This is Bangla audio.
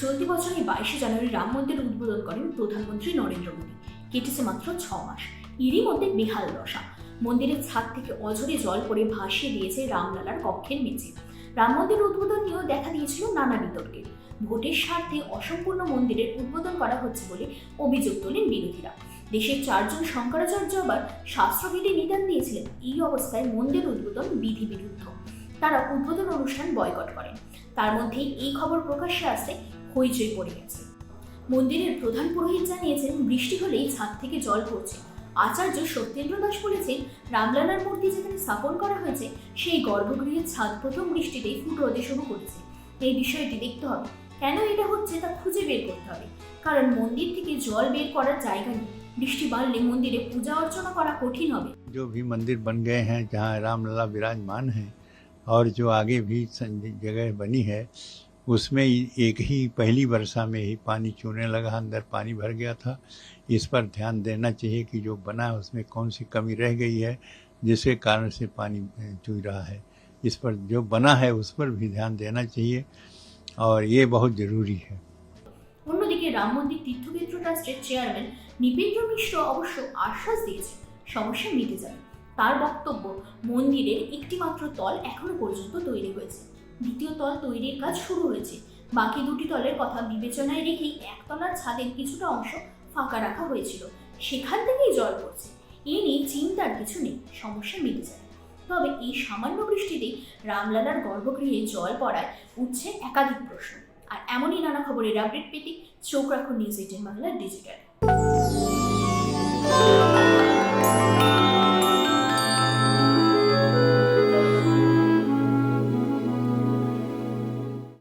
চলতি বছরের 22শে জানুয়ারি রাম মন্দির উদ্বোধন করেন প্রধানমন্ত্রী নরেন্দ্র মোদী। কেটেছে মাত্র 6 মাস, এরই মধ্যে বেহাল দশা। মন্দিরের ছাদ থেকে অঝরে জল পড়ে ভাসিয়ে দিয়েছে রামলালার কক্ষের মেঝে। রাম মন্দির উদ্বোধন নিয়েও দেখা দিয়েছিল নানা বিতর্কে। ভোটের স্বার্থে অসম্পূর্ণ মন্দিরের উদ্বোধন করা হচ্ছে বলে অভিযোগ তোলেন বিরোধীরা। দেশের 4 জন শঙ্করাচার্য আবার শাস্ত্রবিধি নিদান দিয়েছিলেন। এই অবস্থায় মন্দির উদ্বোধন বিধি বিরুদ্ধ। তারা উদ্বোধন অনুষ্ঠান বয়কট করেন। তার মধ্যেই এই খবর প্রকাশ্যে আসতে হইচই পড়ে গেছে। মন্দিরের প্রধান পুরোহিত জানিয়েছেন, বৃষ্টি হলেই ছাদ থেকে জল পড়ছে। আচার্য সত্যেন্দ্র দাস বলেছেন, রামলালার মূর্তি যেখানে স্থাপন করা হয়েছে সেই গর্ভগৃহের ছাদ প্রথম বৃষ্টিতেই ফুটো হতে শুরু করেছে। এই বিষয়টি দেখতে হবে, কেন এটা হচ্ছে তা খুঁজে বের করতে হবে। কারণ মন্দির থেকে জল বের করার জায়গা নেই। বৃষ্টি বাড়লে মন্দিরে পূজা অর্চনা করা কঠিন হবে। जो भी मंदिर बन गए हैं जहाँ रामलला विराजमान हैं और जो आगे भी जगह बनी है उसमें एक ही पहली वर्षा में ही पानी चूने लगा, अंदर पानी भर गया था। इस पर ध्यान देना चाहिए कि जो बना है उसमें कौन सी कमी रह गई है जिसके कारण से पानी चू रहा है। इस पर जो बना है उस पर भी ध्यान देना चाहिए और ये बहुत ज़रूरी है। অন্যদিকে রাম মন্দির তীর্থক্ষেত্র ট্রাস্টের চেয়ারম্যান নৃপেন্দ্র মিশ্র অবশ্য আশ্বাস দিয়েছেন, সমস্যা মিটে যাবে। তার বক্তব্য, মন্দিরের একটি মাত্র তল এখনো পর্যন্ত তৈরি হয়েছে, দ্বিতীয় তল তৈরির কাজ শুরু হয়েছে। বাকি দুটি তলের কথা বিবেচনায় রেখেই একতলার ছাদের কিছুটা অংশ ফাঁকা রাখা হয়েছিল, সেখান থেকেই জল পড়ছে। এ নিয়ে চিন্তার কিছু নেই, সমস্যা মিটে যাবে। তবে এই সামান্য বৃষ্টিতেই রামলালার গর্ভগৃহে জল পড়ায় উঠছে একাধিক প্রশ্ন। আর এমনই নানা খবরের আপডেট পেতে চোখ রাখুন নিউজ 18 বাংলা ডিজিটাল।